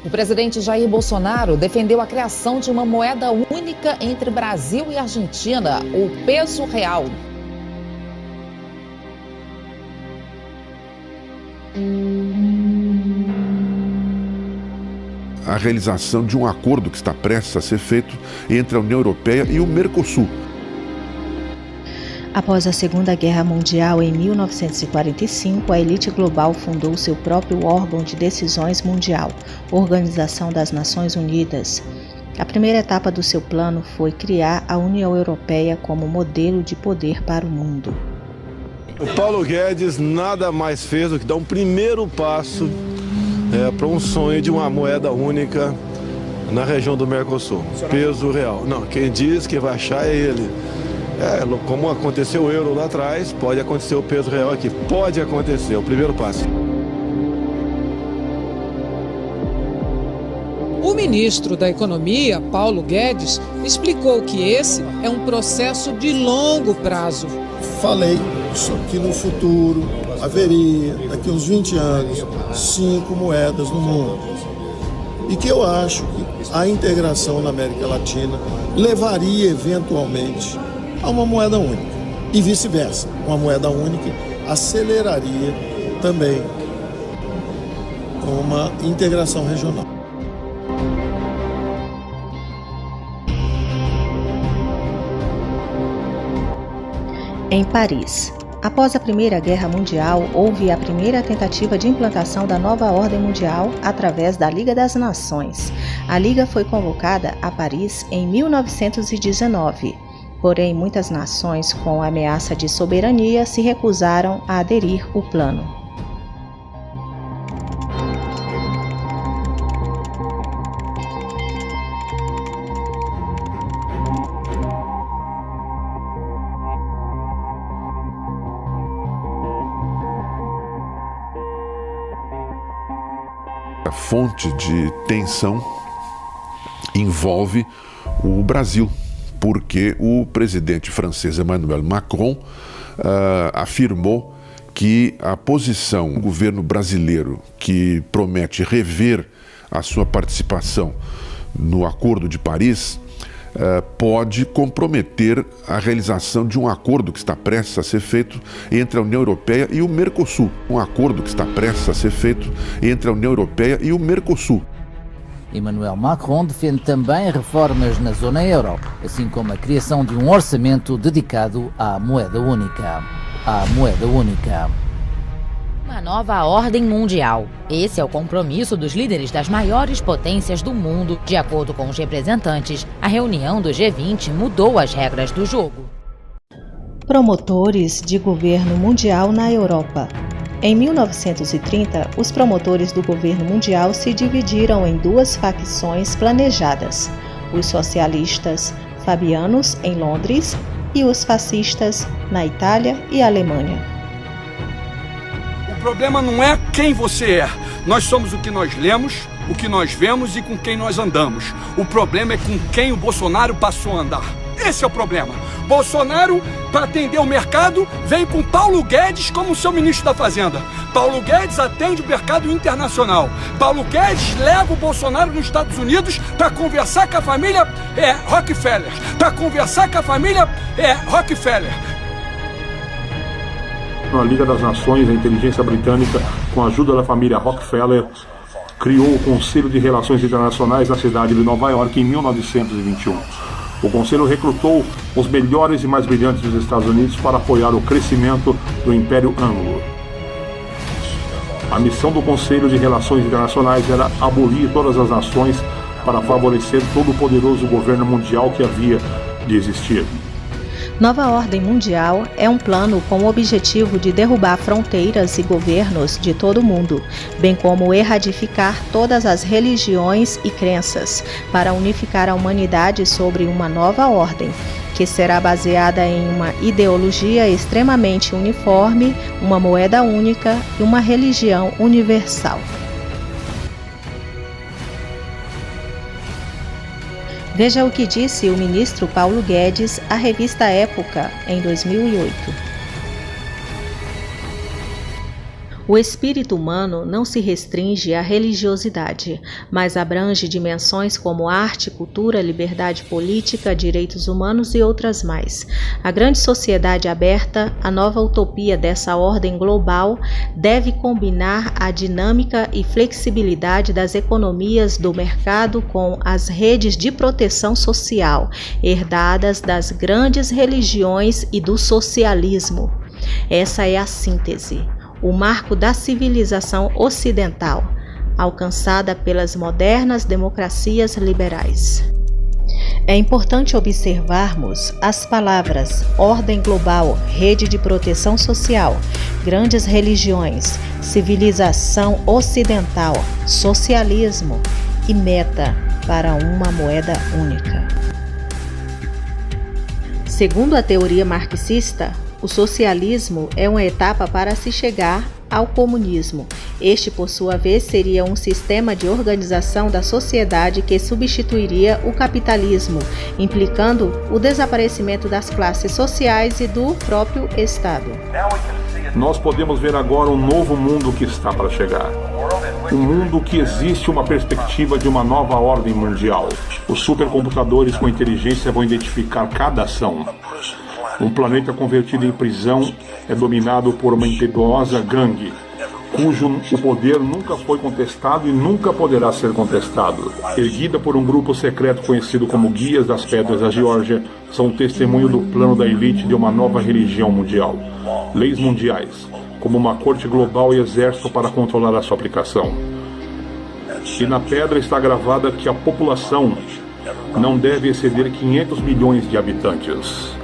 O presidente Jair Bolsonaro defendeu a criação de uma moeda única entre Brasil e Argentina, o peso real. A realização de um acordo que está prestes a ser feito entre a União Europeia e o Mercosul. Após a Segunda Guerra Mundial, em 1945, a elite global fundou seu próprio órgão de decisões mundial, Organização das Nações Unidas. A primeira etapa do seu plano foi criar a União Europeia como modelo de poder para o mundo. O Paulo Guedes nada mais fez do que dar um primeiro passo para um sonho de uma moeda única na região do Mercosul. Peso real. Não, quem diz que vai achar é ele. Como aconteceu o euro lá atrás, pode acontecer o peso real aqui. Pode acontecer, o primeiro passo. O ministro da Economia, Paulo Guedes, explicou que esse é um processo de longo prazo. Falei que no futuro haveria, daqui a uns 20 anos, 5 moedas no mundo. E que eu acho que a integração na América Latina levaria eventualmente a uma moeda única. E vice-versa, uma moeda única aceleraria também uma integração regional. Em Paris. Após a Primeira Guerra Mundial, houve a primeira tentativa de implantação da nova ordem mundial através da Liga das Nações. A Liga foi convocada a Paris em 1919. Porém, muitas nações com ameaça de soberania se recusaram a aderir ao plano. A fonte de tensão envolve o Brasil, porque o presidente francês Emmanuel Macron afirmou que a posição do governo brasileiro, que promete rever a sua participação no Acordo de Paris, pode comprometer a realização de um acordo que está prestes a ser feito entre a União Europeia e o Mercosul. Um acordo que está prestes a ser feito entre a União Europeia e o Mercosul. Emmanuel Macron defende também reformas na zona euro, assim como a criação de um orçamento dedicado à moeda única. Uma nova ordem mundial. Esse é o compromisso dos líderes das maiores potências do mundo. De acordo com os representantes, a reunião do G20 mudou as regras do jogo. Promotores de governo mundial na Europa. Em 1930, os promotores do governo mundial se dividiram em duas facções planejadas: os socialistas fabianos em Londres e os fascistas na Itália e Alemanha. O problema não é quem você é. Nós somos o que nós lemos, o que nós vemos e com quem nós andamos. O problema é com quem o Bolsonaro passou a andar. Esse é o problema. Bolsonaro, para atender o mercado, veio com Paulo Guedes como seu ministro da Fazenda. Paulo Guedes atende o mercado internacional. Paulo Guedes leva o Bolsonaro nos Estados Unidos para conversar com a família Rockefeller. A Liga das Nações, a inteligência britânica, com a ajuda da família Rockefeller, criou o Conselho de Relações Internacionais na cidade de Nova York em 1921. O Conselho recrutou os melhores e mais brilhantes dos Estados Unidos para apoiar o crescimento do Império Anglo. A missão do Conselho de Relações Internacionais era abolir todas as nações para favorecer todo o poderoso governo mundial que havia de existir. Nova Ordem Mundial é um plano com o objetivo de derrubar fronteiras e governos de todo o mundo, bem como erradicar todas as religiões e crenças, para unificar a humanidade sobre uma nova ordem, que será baseada em uma ideologia extremamente uniforme, uma moeda única e uma religião universal. Veja o que disse o ministro Paulo Guedes à revista Época em 2008. O espírito humano não se restringe à religiosidade, mas abrange dimensões como arte, cultura, liberdade política, direitos humanos e outras mais. A grande sociedade aberta, a nova utopia dessa ordem global, deve combinar a dinâmica e flexibilidade das economias do mercado com as redes de proteção social, herdadas das grandes religiões e do socialismo. Essa é a síntese. O marco da civilização ocidental, alcançada pelas modernas democracias liberais. É importante observarmos as palavras ordem global, rede de proteção social, grandes religiões, civilização ocidental, socialismo e meta para uma moeda única. Segundo a teoria marxista, o socialismo é uma etapa para se chegar ao comunismo. Este, por sua vez, seria um sistema de organização da sociedade que substituiria o capitalismo, implicando o desaparecimento das classes sociais e do próprio Estado. Nós podemos ver agora um novo mundo que está para chegar. Um mundo que existe uma perspectiva de uma nova ordem mundial. Os supercomputadores com inteligência vão identificar cada ação. Um planeta convertido em prisão é dominado por uma impetuosa gangue, cujo o poder nunca foi contestado e nunca poderá ser contestado. Erguida por um grupo secreto conhecido como Guias das Pedras da Geórgia, são o testemunho do plano da elite de uma nova religião mundial. Leis mundiais, como uma corte global e exército para controlar a sua aplicação. E na pedra está gravada que a população não deve exceder 500 milhões de habitantes.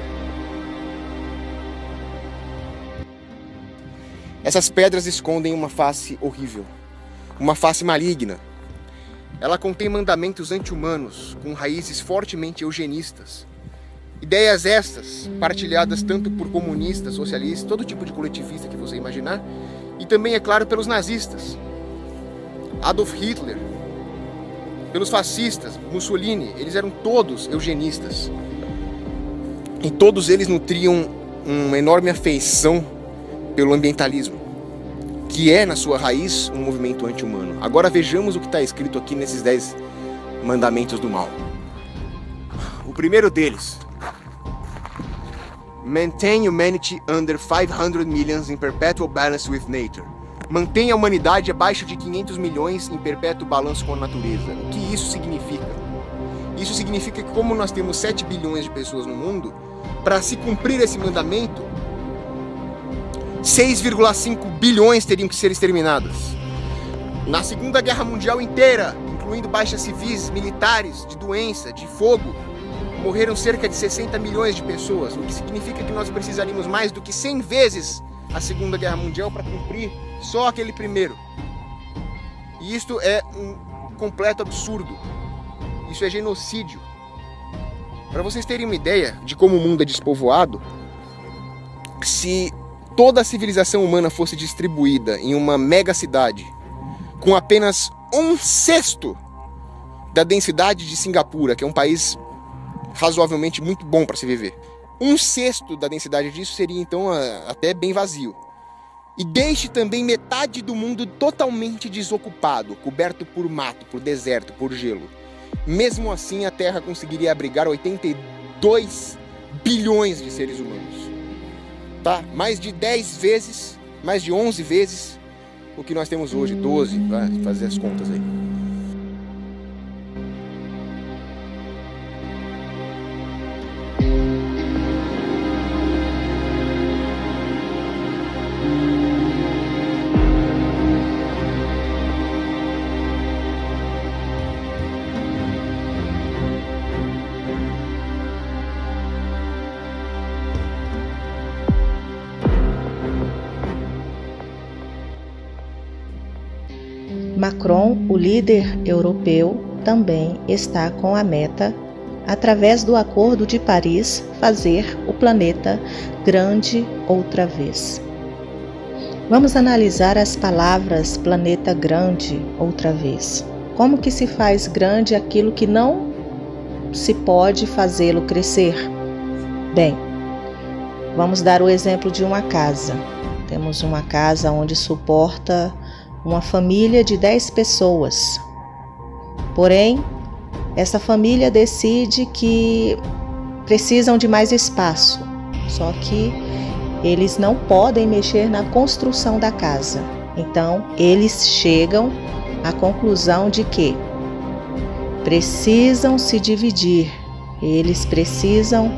Essas pedras escondem uma face horrível, uma face maligna. Ela contém mandamentos anti-humanos, com raízes fortemente eugenistas. Ideias estas, partilhadas tanto por comunistas, socialistas, todo tipo de coletivista que você imaginar, e também, é claro, pelos nazistas. Adolf Hitler, pelos fascistas, Mussolini, eles eram todos eugenistas. E todos eles nutriam uma enorme afeição pelo ambientalismo, que é, na sua raiz, um movimento anti-humano. Agora vejamos o que está escrito aqui nesses 10 mandamentos do mal. O primeiro deles: Maintain humanity under 500 millions in perpetual balance with nature. Mantenha a humanidade abaixo de 500 milhões em perpétuo balanço com a natureza. O que isso significa? Isso significa que, como nós temos 7 bilhões de pessoas no mundo, para se cumprir esse mandamento, 6,5 bilhões teriam que ser exterminadas. Na Segunda Guerra Mundial inteira, incluindo baixas civis, militares, de doença, de fogo, morreram cerca de 60 milhões de pessoas, o que significa que nós precisaríamos mais do que 100 vezes a Segunda Guerra Mundial para cumprir só aquele primeiro. E isto é um completo absurdo. Isso é genocídio. Para vocês terem uma ideia de como o mundo é despovoado, se toda a civilização humana fosse distribuída em uma mega cidade com apenas 1/6 da densidade de Singapura, que é um país razoavelmente muito bom para se viver, 1/6 da densidade disso seria então até bem vazio. E deixe também metade do mundo totalmente desocupado, coberto por mato, por deserto, por gelo. Mesmo assim, a Terra conseguiria abrigar 82 bilhões de seres humanos. Tá? Mais de 10 vezes, mais de 11 vezes o que nós temos hoje, 12, vai fazer as contas aí. Macron, o líder europeu, também está com a meta, através do Acordo de Paris, fazer o planeta grande outra vez. Vamos analisar as palavras planeta grande outra vez. Como que se faz grande aquilo que não se pode fazê-lo crescer? Bem, vamos dar o exemplo de uma casa. Temos uma casa onde suporta uma família de 10 pessoas. Porém, essa família decide que precisam de mais espaço. Só que eles não podem mexer na construção da casa. Então, eles chegam à conclusão de que precisam se dividir. Eles precisam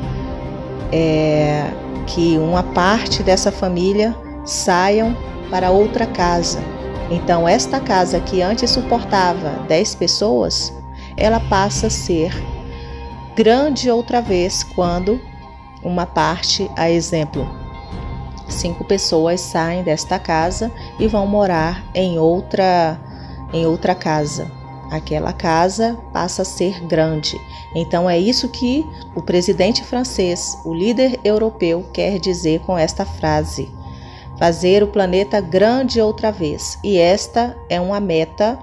que uma parte dessa família saiam para outra casa. Então, esta casa que antes suportava 10 pessoas, ela passa a ser grande outra vez quando uma parte, a exemplo, 5 pessoas saem desta casa e vão morar em outra casa. Aquela casa passa a ser grande. Então é isso que o presidente francês, o líder europeu, quer dizer com esta frase: fazer o planeta grande outra vez. E esta é uma meta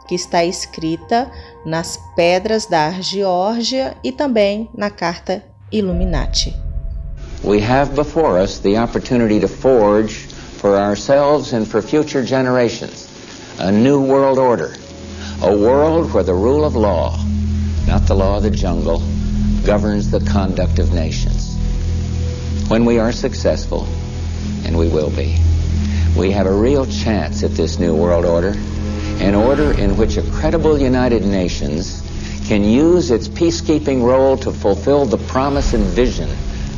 que está escrita nas pedras da Geórgia e também na Carta Illuminati. We have before us the opportunity to forge for ourselves and for future generations a new world order, a world where the rule of law, not the law of the jungle, governs the conduct of nations. When we are successful, and we will be, we have a real chance at this new world order, an order in which a credible United Nations can use its peacekeeping role to fulfill the promise and vision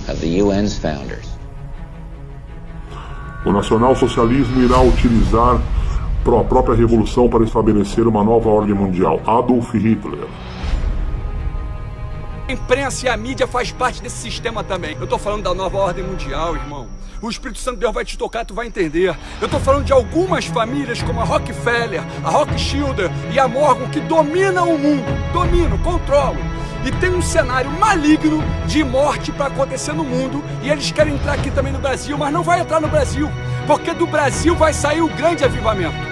of the UN's founders. O nacional-socialismo irá utilizar a própria revolução para estabelecer uma nova ordem mundial. Adolf Hitler. A imprensa e a mídia faz parte desse sistema também. Eu tô falando da nova ordem mundial, irmão. O Espírito Santo de Deus vai te tocar, tu vai entender. Eu tô falando de algumas famílias como a Rockefeller, a Rothschild e a Morgan que dominam o mundo, controlam. E tem um cenário maligno de morte para acontecer no mundo. E eles querem entrar aqui também no Brasil, mas não vai entrar no Brasil, porque do Brasil vai sair o grande avivamento.